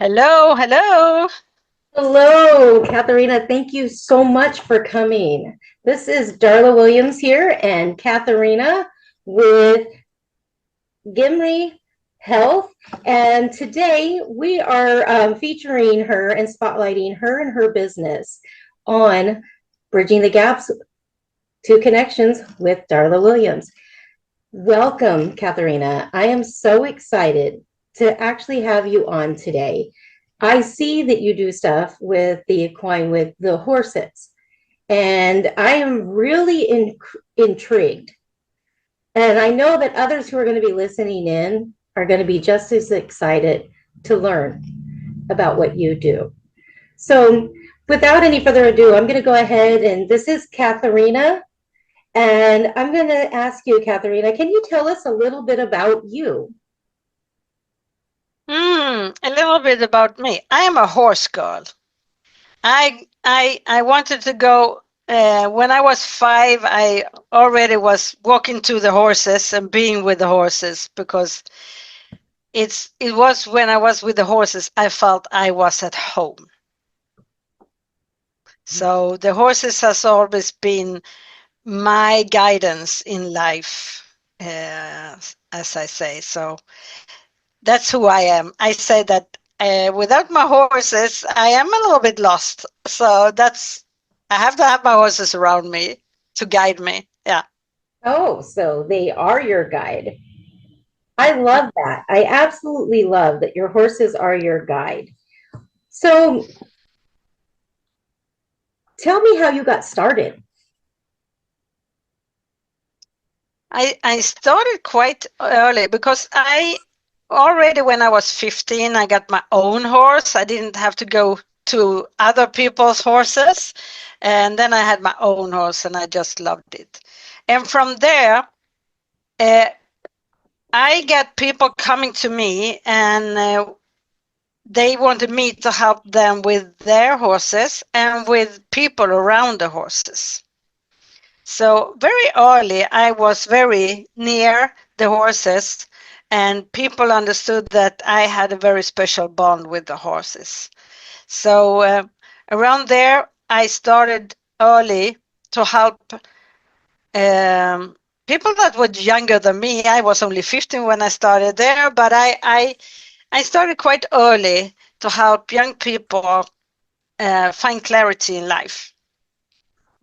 Hello, hello. Hello, Catharina. Thank you so much for coming. This is Darla Williams here and Catharina with Gimre Health. And today we are featuring her and spotlighting her and her business on Bridging the Gaps to Connections with Darla Williams. Welcome, Catharina. I am so excited to actually have you on today. I see that you do stuff with the equine with the horses, and I am really intrigued. And I know that others who are going to be listening in are going to be just as excited to learn about what you do. So, without any further ado, I'm going to go ahead and this is Catharina. And I'm going to ask you, Catharina, can you tell us a little bit about you? A little bit about me. I am a horse girl. I wanted to go when I was 5. I already was walking to the horses and being with the horses because it was when I was with the horses I felt I was at home. So the horses has always been my guidance in life, as I say. So that's who I am. I say that without my horses, I am a little bit lost. So I have to have my horses around me to guide me. Yeah. Oh, so they are your guide. I love that. I absolutely love that your horses are your guide. So tell me how you got started. I started quite early because I already when I was 15, I got my own horse. I didn't have to go to other people's horses. And then I had my own horse and I just loved it. And from there, uh, I get people coming to me and they wanted me to help them with their horses and with people around the horses. So very early, I was very near the horses and people understood that I had a very special bond with the horses. So around there, I started early to help people that were younger than me. I was only 15 when I started there, but I started quite early to help young people find clarity in life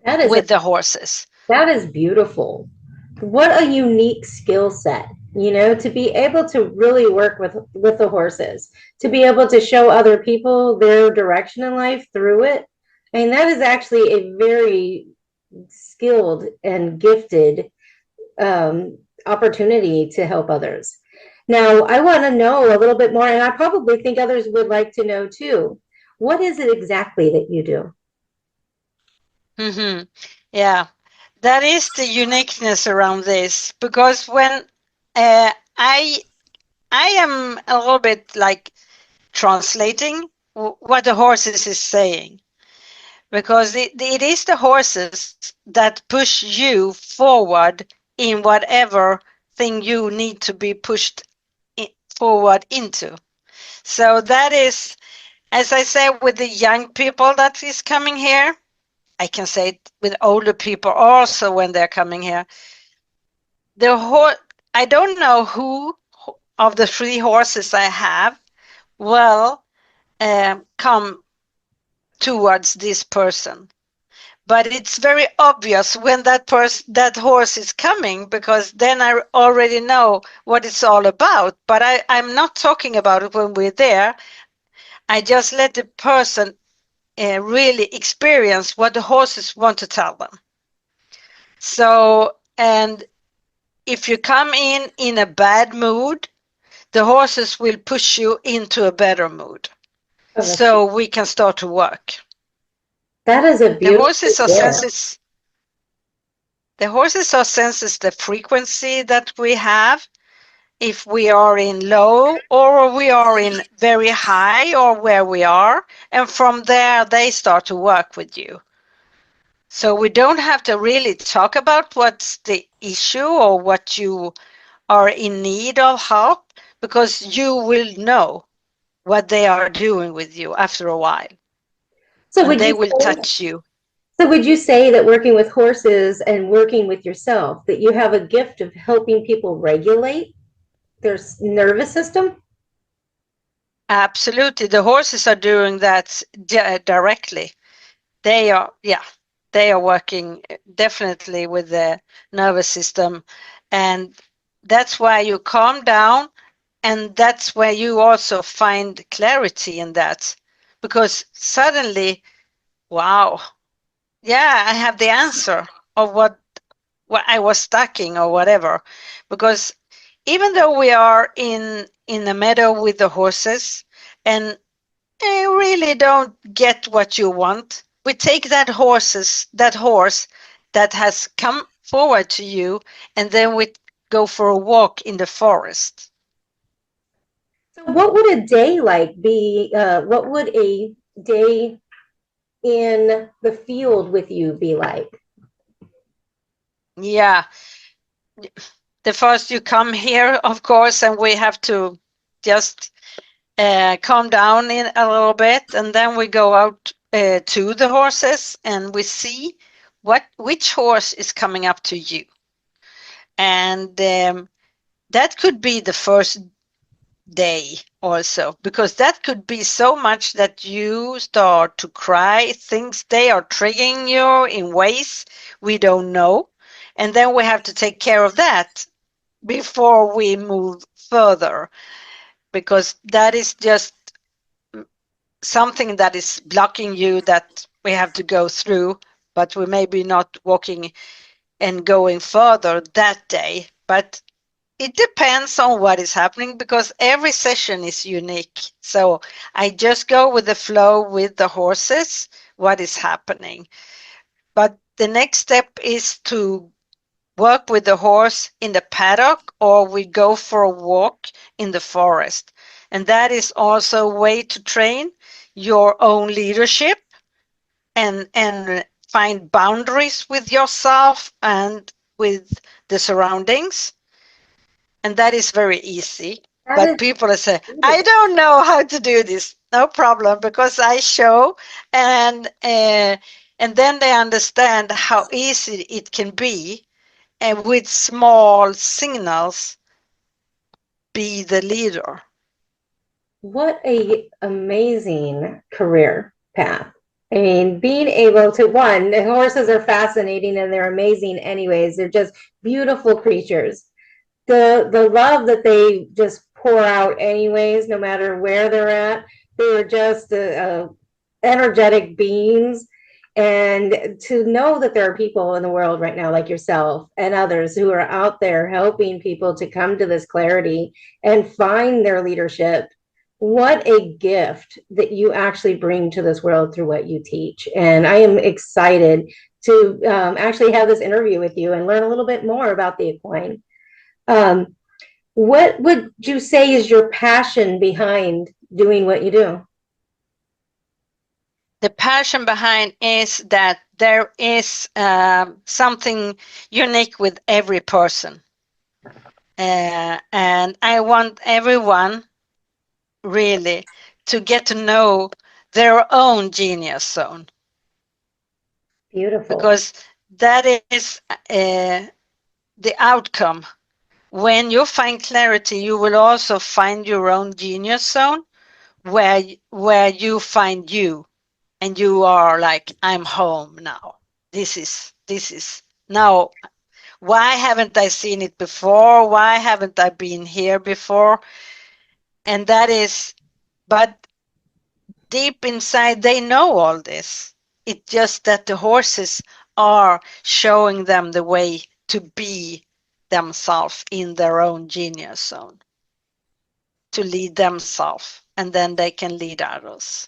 That is a with the horses. that is beautiful. What a unique skill set, to be able to really work with the horses, to be able to show other people their direction in life through it. I mean, that is actually a very skilled and gifted opportunity to help others. Now, I want to know a little bit more, and I probably think others would like to know too. What is it exactly that you do? Hmm. Yeah, that is the uniqueness around this because when uh, I I am a little bit like translating what the horses is saying because it is the horses that push you forward in whatever thing you need to be pushed forward into. So that is, as I say, with the young people that is coming here, I can say it with older people also when they're coming here. The I don't know who of the 3 horses I have will come towards this person. But it's very obvious when that horse is coming because then I already know what it's all about. But I'm not talking about it when we're there. I just let the person really experience what the horses want to tell them. So, and if you come in a bad mood, the horses will push you into a better mood. Oh, So we can start to work. that is a The beautiful horses are gift. senses. The horses are senses the frequency that we have. If we are in low or we are in very high or where we are, and from there they start to work with you. So we don't have to really talk about what's the issue or what you are in need of help because you will know what they are doing with you after a while, So and would they you will say, touch you. so would you say that working with horses and working with yourself, that you have a gift of helping people regulate their nervous system? Absolutely, the horses are doing that directly. They are, yeah, they are working definitely with the nervous system, and that's why you calm down, and that's where you also find clarity in that, because suddenly, wow, yeah, I have the answer of what I was stuck in or whatever, because even though we are in the meadow with the horses, and you really don't get what you want. We take that horse that has come forward to you, and then we go for a walk in the forest. So what would a day like be? What would a day in the field with you be like? Yeah, the first you come here, of course, and we have to just calm down in a little bit, and then we go out to the horses, and we see which horse is coming up to you, and that could be the first day also, because that could be so much that you start to cry, things they are triggering you in ways we don't know, and then we have to take care of that before we move further, because that is just something that is blocking you that we have to go through, but we may be not walking and going further that day. But it depends on what is happening, because every session is unique. So I just go with the flow with the horses, what is happening. But the next step is to work with the horse in the paddock, or we go for a walk in the forest. And that is also a way to train your own leadership, and find boundaries with yourself and with the surroundings, and that is very easy. That But is people say, I beautiful. don't know how to do this. No problem, because I show, and then they understand how easy it can be, and with small signals, be the leader. What a amazing career path. I mean, being able to, one, the horses are fascinating and they're amazing anyways. They're just beautiful creatures. The love that they just pour out anyways, no matter where they're at. They're just energetic beings. And to know that there are people in the world right now, like yourself and others, who are out there helping people to come to this clarity and find their leadership, what a gift that you actually bring to this world through what you teach. And I am excited to actually have this interview with you and learn a little bit more about the equine. Um, what would you say is your passion behind doing what you do? The passion behind is that there is something unique with every person. And I want everyone really to get to know their own genius zone, Beautiful. because that is the outcome. When you find clarity, you will also find your own genius zone, where you find you, and you are like, I'm home now. This is now. Why haven't I seen it before? Why haven't I been here before? And that is, but deep inside, they know all this. It's just that the horses are showing them the way to be themselves in their own genius zone, to lead themselves, and then they can lead others.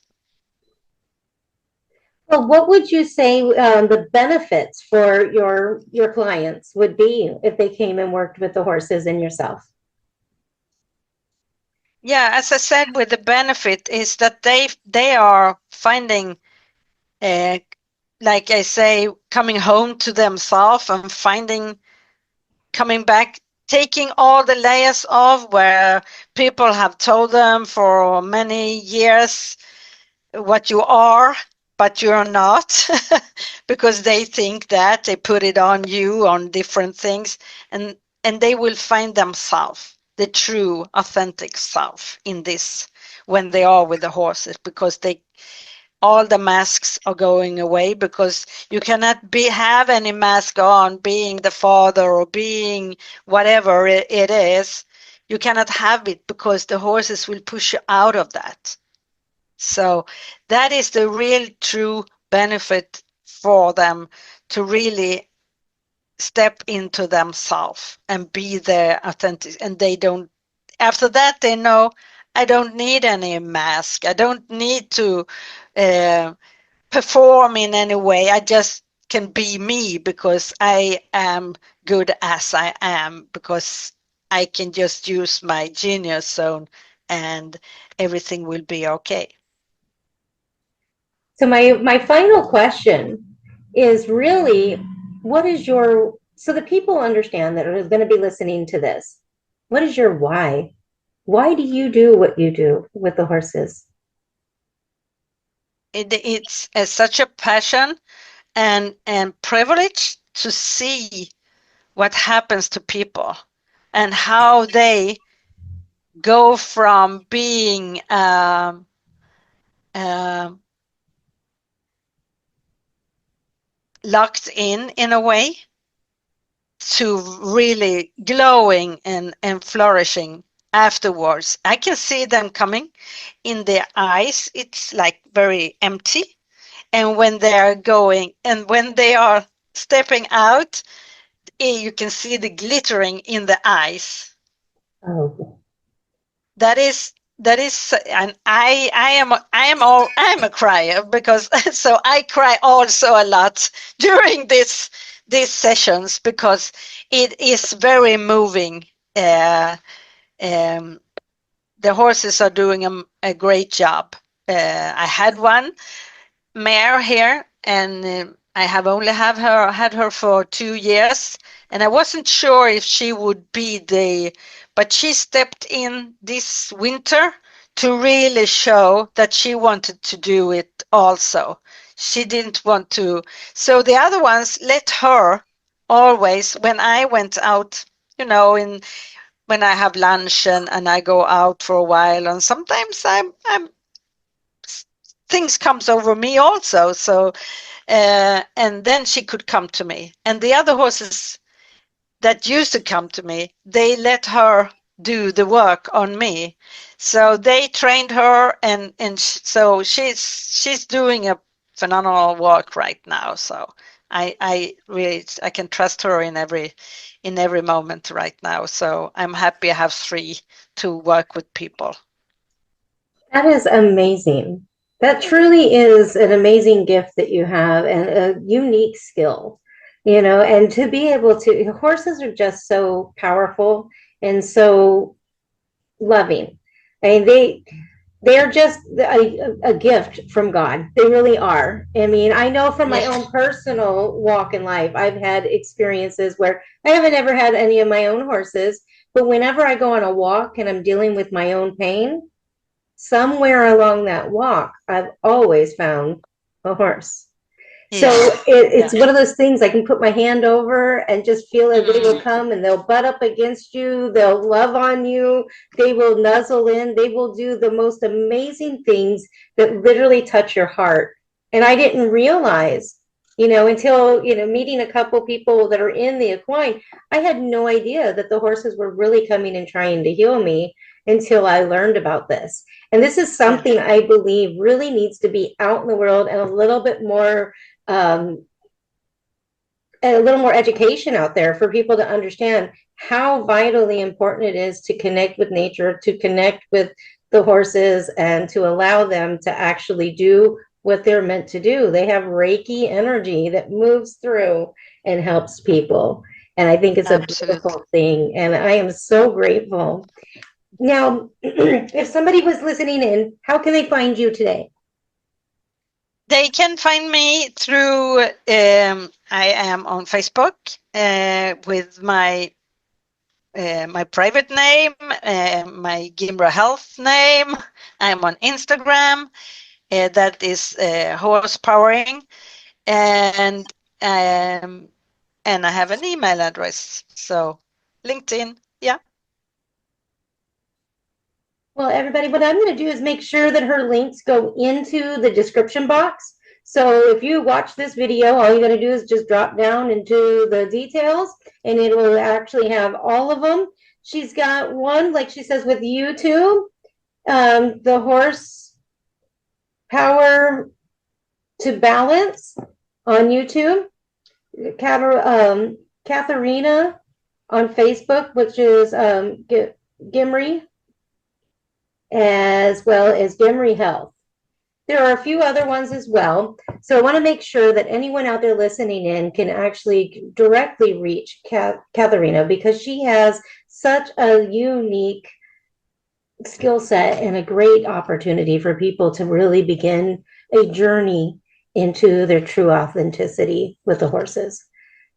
Well, what would you say the benefits for your clients would be if they came and worked with the horses and yourself? Yeah, as I said, with the benefit is that they are finding, uh, like I say, coming home to themselves, and finding, coming back taking all the layers off where people have told them for many years what you are, but you're not, because they think that they put it on you on different things, and they will find themselves, the true authentic self in this, when they are with the horses, because they, all the masks are going away, because you cannot have any mask on being the father or being whatever it is. You cannot have it, because the horses will push you out of that. So that is the real true benefit for them, to really step into themselves and be their authentic. And they don't, after that, they know, I don't need any mask. I don't need to uh, perform in any way. I just can be me, because I am good as I am, because I can just use my genius zone, and everything will be okay. So my final question is really, what is your, so the people understand that are going to be listening to this, what is your why? Why do you do what you do with the horses? It's such a passion and privilege to see what happens to people, and how they go from being um, locked in a way, to really glowing and flourishing afterwards. I can see them coming in their eyes. It's like very empty. And when they are going, and when they are stepping out, you can see the glittering in the eyes. Oh, That is, and I am a crier, because so I cry also a lot during these sessions, because it is very moving. uh, um, the horses are doing a great job. I had one mare here, and I have only had her for 2 years, and I wasn't sure if she would be but she stepped in this winter to really show that she wanted to do it also. She didn't want to, so the other ones let her always, when I went out, in when I have lunch, and I go out for a while, and sometimes I'm things comes over me also. So and then she could come to me, and the other horses that used to come to me, they let her do the work on me. So they trained her, so she's doing a phenomenal work right now. So I really, I can trust her in every moment right now. So I'm happy I have three to work with people. that is amazing. That truly is an amazing gift that you have and a unique skill, and to be able to, horses are just so powerful and so loving. I mean, they're just a gift from God. They really are. I mean, I know from my Yeah. own personal walk in life, I've had experiences where I haven't ever had any of my own horses, but whenever I go on a walk and I'm dealing with my own pain, somewhere along that walk, I've always found a horse. So Yeah. it's Yeah. one of those things I can put my hand over and just feel that they will Mm. come and they'll butt up against you. They'll love on you. They will nuzzle in. They will do the most amazing things that literally touch your heart. And I didn't realize, until, meeting a couple people that are in the equine, I had no idea that the horses were really coming and trying to heal me until I learned about this. And this is Yeah. something I believe really needs to be out in the world and a little bit more um, a little more education out there for people to understand how vitally important it is to connect with nature, to connect with the horses, and to allow them to actually do what they're meant to do. They have Reiki energy that moves through and helps people. And I think it's a Absolutely. beautiful thing. And I am so grateful. Now, if somebody was listening in, how can they find you today? They can find me through, I am on Facebook with my my private name, my Gimre Health name. I'm on Instagram. That is horse powering, and um, and I have an email address. So LinkedIn, yeah. Well, everybody, what I'm going to do is make sure that her links go into the description box. So if you watch this video, all you got to do is just drop down into the details and it will actually have all of them. She's got one, like she says, with YouTube, the horse power to balance on YouTube. Catharina on Facebook, which is Gimre, as well as Gimre Health. There are a few other ones as well. So I want to make sure that anyone out there listening in can actually directly reach Catharina, because she has such a unique skill set and a great opportunity for people to really begin a journey into their true authenticity with the horses.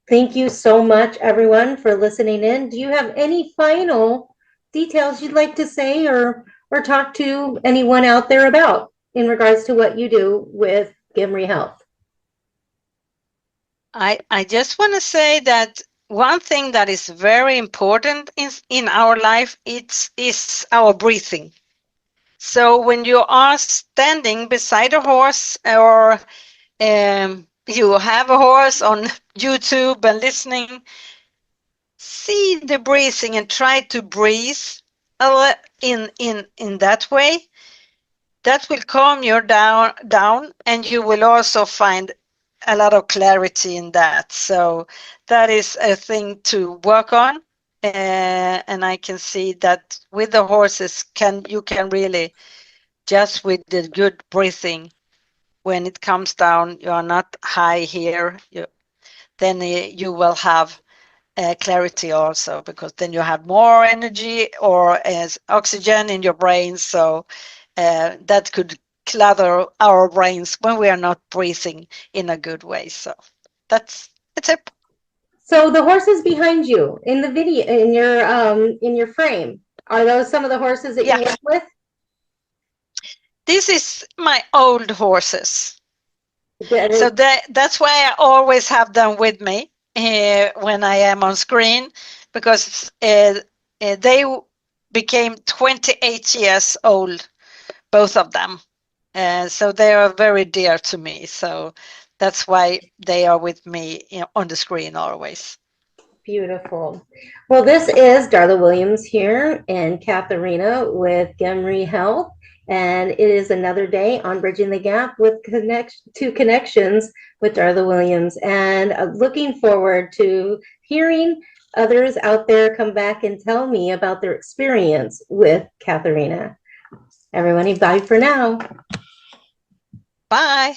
Thank you so much, everyone, for listening in. Do you have any final details you'd like to say or talk to anyone out there about in regards to what you do with Gimre Health? I just want to say that one thing that is very important in our life is our breathing. So when you are standing beside a horse, or you have a horse on YouTube and listening, see the breathing and try to breathe in that way. That will calm you down, and you will also find a lot of clarity in that. So that is a thing to work on. And I can see that with the horses, you can really, just with the good breathing, when it comes down, you are not high here, then you will have clarity also, because then you have more energy or as oxygen in your brain. So that could clutter our brains when we are not breathing in a good way. So that's a tip. So the horses behind you in the video, in your frame, are those some of the horses that Yeah, you work with? this is my old horses. So That that's why I always have them with me when I am on screen, because they became 28 years old, both of them. So they are very dear to me. So that's why they are with me on the screen always. Beautiful. Well, this is Darla Williams here and Catharina with Gimre Health. And it is another day on Bridging the Gap with Two Connections with Darla Williams. And looking forward to hearing others out there come back and tell me about their experience with Catharina. Everybody, bye for now. Bye.